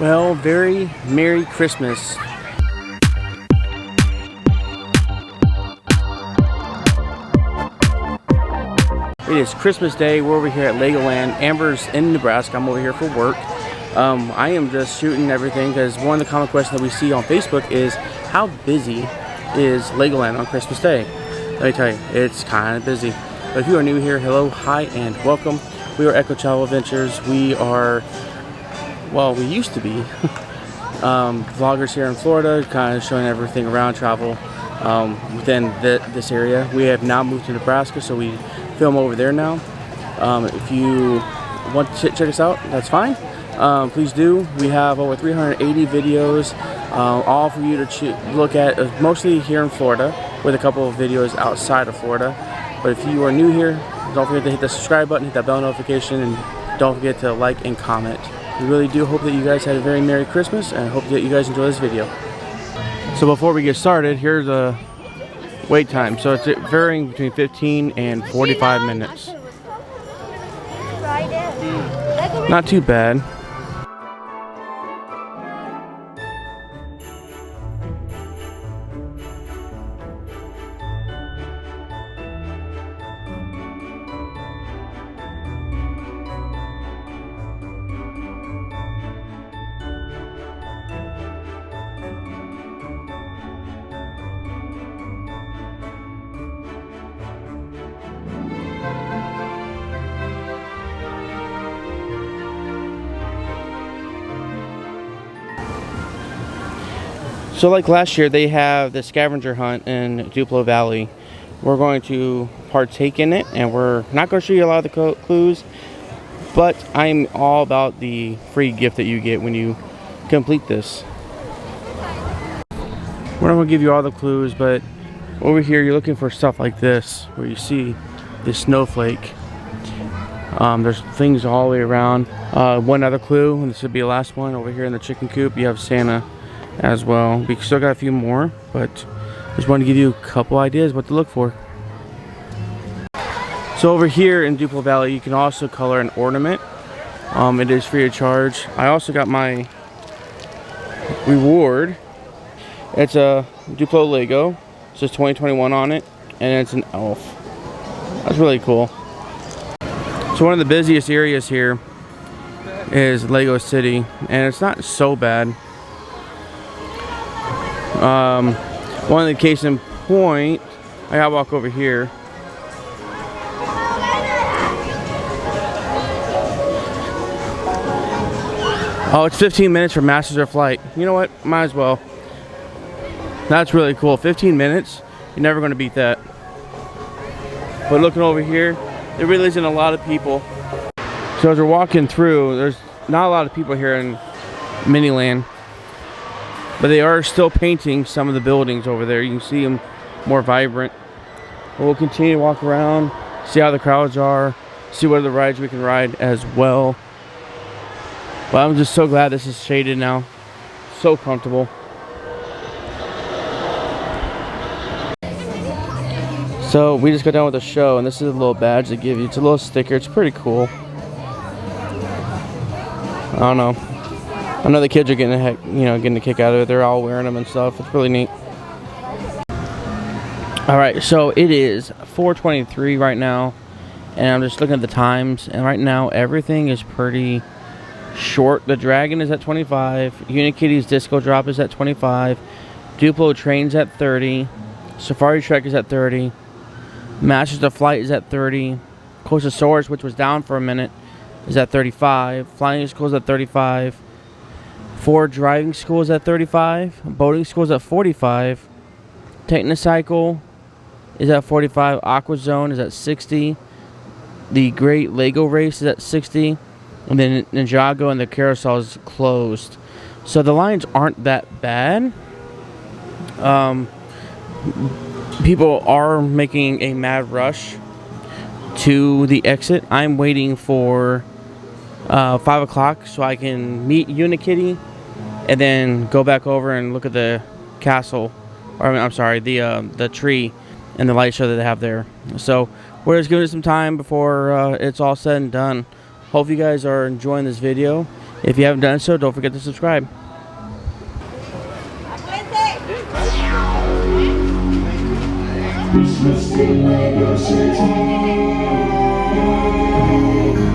Well, very Merry Christmas. It is Christmas Day. We're over here at Legoland. Amber's in Nebraska. I'm over here for work. I am just shooting everything because one of the common questions that we see on Facebook is how busy is Legoland on Christmas Day? Let me tell you, it's kind of busy. But if you are new here, hello, hi, and welcome. We are Echo Travel Adventures. We are, well, we used to be vloggers here in Florida, kind of showing everything around travel within this area. We have now moved to Nebraska, so we film over there now. If you want to check us out, that's fine. Please do. We have over 380 videos, all for you to look at, mostly here in Florida, with a couple of videos outside of Florida. But if you are new here, don't forget to hit the subscribe button, hit that bell notification, and don't forget to like and comment. We really do hope that you guys had a very Merry Christmas, and I hope that you guys enjoy this video. So before we get started, here's the wait time. So it's varying between 15 and 45 minutes. Not too bad. So like last year, they have the Scavenger Hunt in Duplo Valley. We're going to partake in it, and we're not going to show you a lot of the clues, but I'm all about the free gift that you get when you complete this. We're not going to give you all the clues, but over here you're looking for stuff like this, where you see this snowflake. There's things all the way around. One other clue, and this would be the last one, over here in the chicken coop, you have Santa as well. We still got a few more, but just wanted to give you a couple ideas what to look for. So over here in Duplo Valley, you can also color an ornament. It is free of charge. I also got my reward. It's a Duplo Lego. It says 2021 on it, and it's an elf. That's really cool. So one of the busiest areas here is Lego City, and it's not so bad. One of the case in point, I gotta walk over here. Oh, it's 15 minutes for Masters of Flight. You know what? Might as well. That's really cool. 15 minutes. You're never gonna beat that. But looking over here, there really isn't a lot of people. So as we're walking through, there's not a lot of people here in Miniland. But they are still painting some of the buildings over there. You can see them more vibrant. But we'll continue to walk around, see how the crowds are, see what other rides we can ride as well. But I'm just so glad this is shaded now. So comfortable. So we just got done with the show, and this is a little badge they give you. It's a little sticker. It's pretty cool. I don't know. I know the kids are getting a kick out of it. They're all wearing them and stuff. It's really neat. All right, so it is 4:23 right now, and I'm just looking at the times. And right now, everything is pretty short. The Dragon is at 25. Unikitty's Disco Drop is at 25. Duplo Train's at 30. Safari Trek is at 30. Masters of Flight is at 30. Coastosaurus, which was down for a minute, is at 35. Flying School is at 35. Ford Driving School is at 35. Boating School is at 45. Technocycle is at 45. Aqua Zone is at 60. The Great Lego Race is at 60. And then Ninjago and the Carousel is closed. So the lines aren't that bad. People are making a mad rush to the exit. I'm waiting for 5 o'clock so I can meet Unikitty and then go back over and look at the castle, or I'm sorry, the tree and the light show that they have there. So we're just giving it some time before it's all said and done. Hope you guys are enjoying this video. If you haven't done so, don't forget to subscribe.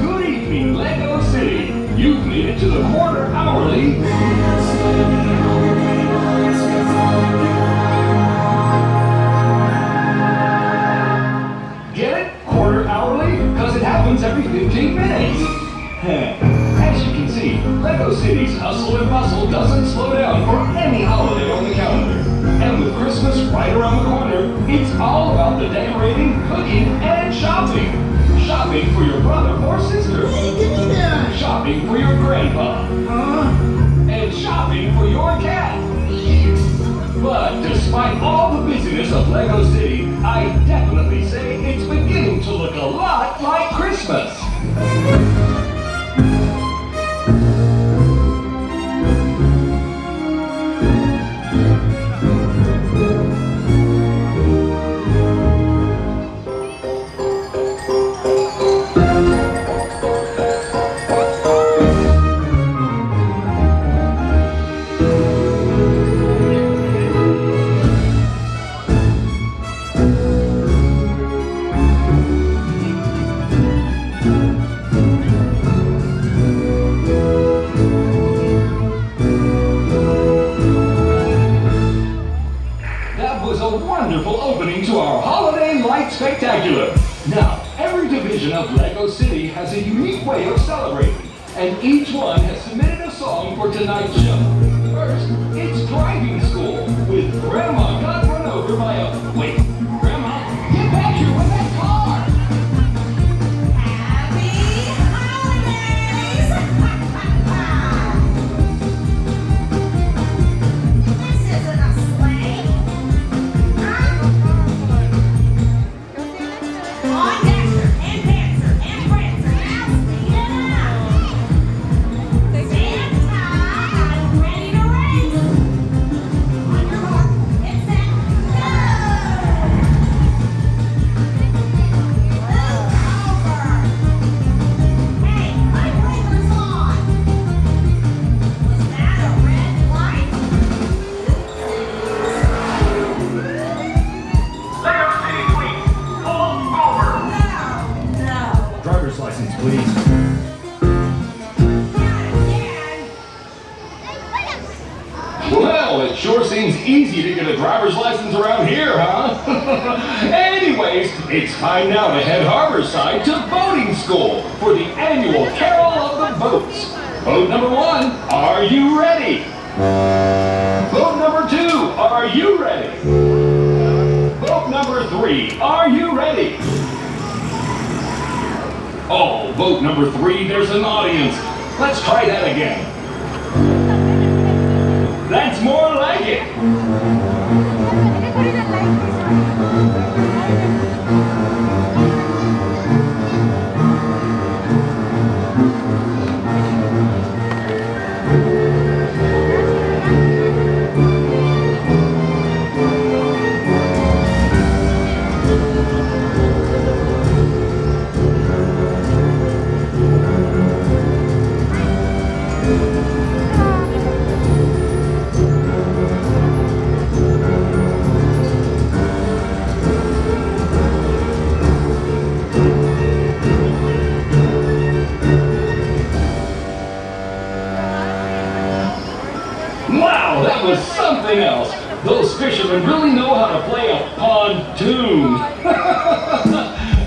Good evening, Lego City. You've made it to the quarter hourly. Get it? Quarter hourly? Because it happens every 15 minutes. As you can see, Lego City's hustle and bustle doesn't slow down for any holiday on the calendar. And with Christmas right around the corner, it's all about the decorating, cooking, and shopping. Shopping for your brother or sister. Shopping for your grandpa. And shopping for your cat. But despite all the busyness of Lego City, I definitely say it's beginning to look a lot like Christmas. Wonderful opening to our holiday light spectacular. Now, every division of Lego City has a unique way of celebrating, and each one has submitted a song for tonight's show. First, it's driving school with Grandma got run over by a... Wait, Grandma, get back here with that car! Happy holidays! This isn't a sleigh. On Dasher and Dancer and Prancer, now speed it up. Santa, I'm ready to race. On your mark, get set, go! Move over. Hey, my blinker's on. Was that a red light? Lego City, please, pull over! No. Driver's license, please. Not again. Well, it sure seems easy to get a driver's license around here, huh? Anyways, it's time now to head harborside to boating school for the annual Carol of the Boats. Boat number 1, are you ready? Boat number 2, are you ready? Boat number 3, are you ready? Oh, boat number 3, there's an audience. Let's try that again. That's more like it. Wow, that was something else. Those fishermen really know how to play a pontoon.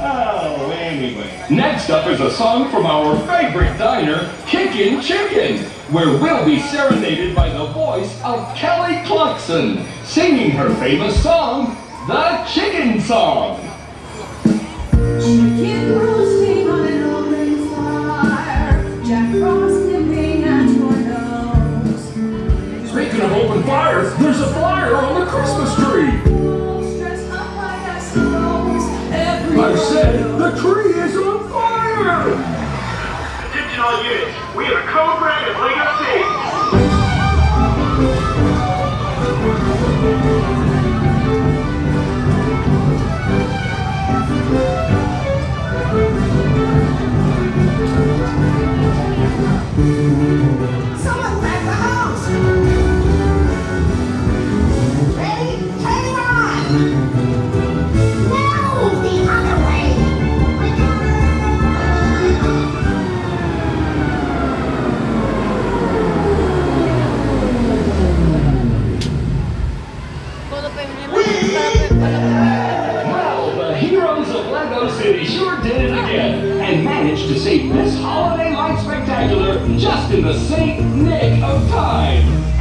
Oh, anyway. Next up is a song from our favorite diner, Kickin' Chicken, where we'll be serenaded by the voice of Kelly Clarkson, singing her famous song, The Chicken Song. Chicken roasting on an open fire, Jack Frost nipping at your nose. Speaking of open fires, there's a fire on the Christmas tree. Dressed up like I suppose every I said the tree is on fire! Attention all units, we have a code red at Lego City.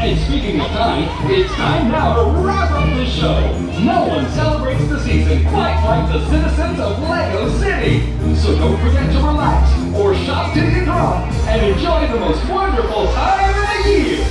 And speaking of time, it's time now to wrap up the show. No one celebrates the season quite like the citizens of Lego City. So don't forget to relax or shop till you drop and enjoy the most wonderful time of the year.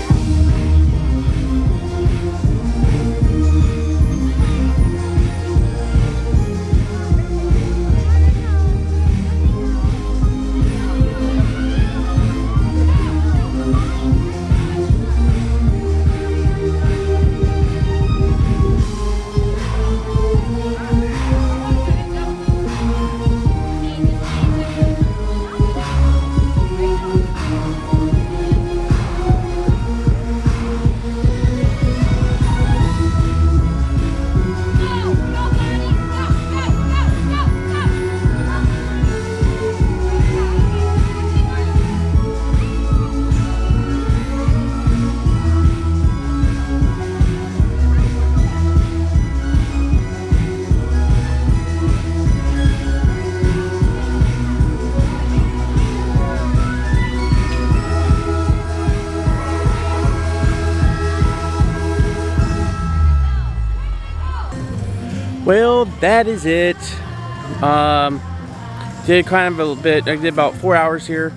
Well, that is it. Did kind of a bit. I did about 4 hours here.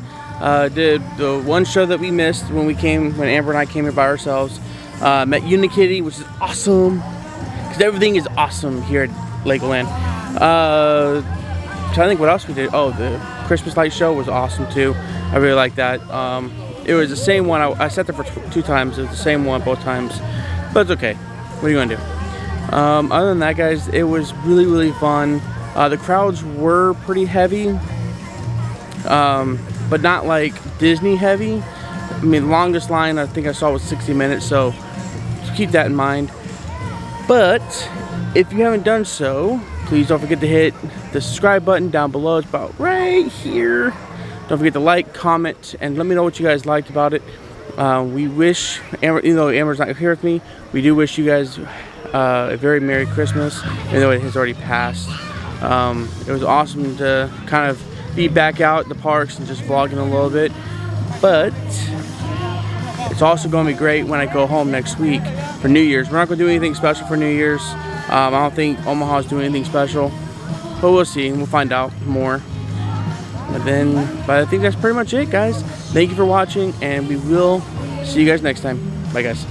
Did the one show that we missed when Amber and I came here by ourselves. Met Unikitty, which is awesome because everything is awesome here at Legoland. Trying to think what else we did. Oh, the Christmas light show was awesome too. I really like that. It was the same one. I sat there for 2 times. It was the same one both times, but it's okay. What are you gonna do? Other than that, guys, it was really fun. The crowds were pretty heavy, but not like Disney heavy. I mean, the longest line I think I saw was 60 minutes, so keep that in mind. But if you haven't done so, please don't forget to hit the subscribe button down below. It's about right here. Don't forget to like, comment, and let me know what you guys liked about it. We wish, even though Amber's not here with me, we do wish you guys a very Merry Christmas, even though it has already passed. It was awesome to kind of be back out in the parks and just vlogging a little bit, but it's also going to be great when I go home next week for New Year's. We're not going to do anything special for New Year's. I don't think Omaha's doing anything special, but we'll see. We'll find out more. But I think that's pretty much it, guys. Thank you for watching, and we will see you guys next time. Bye, guys.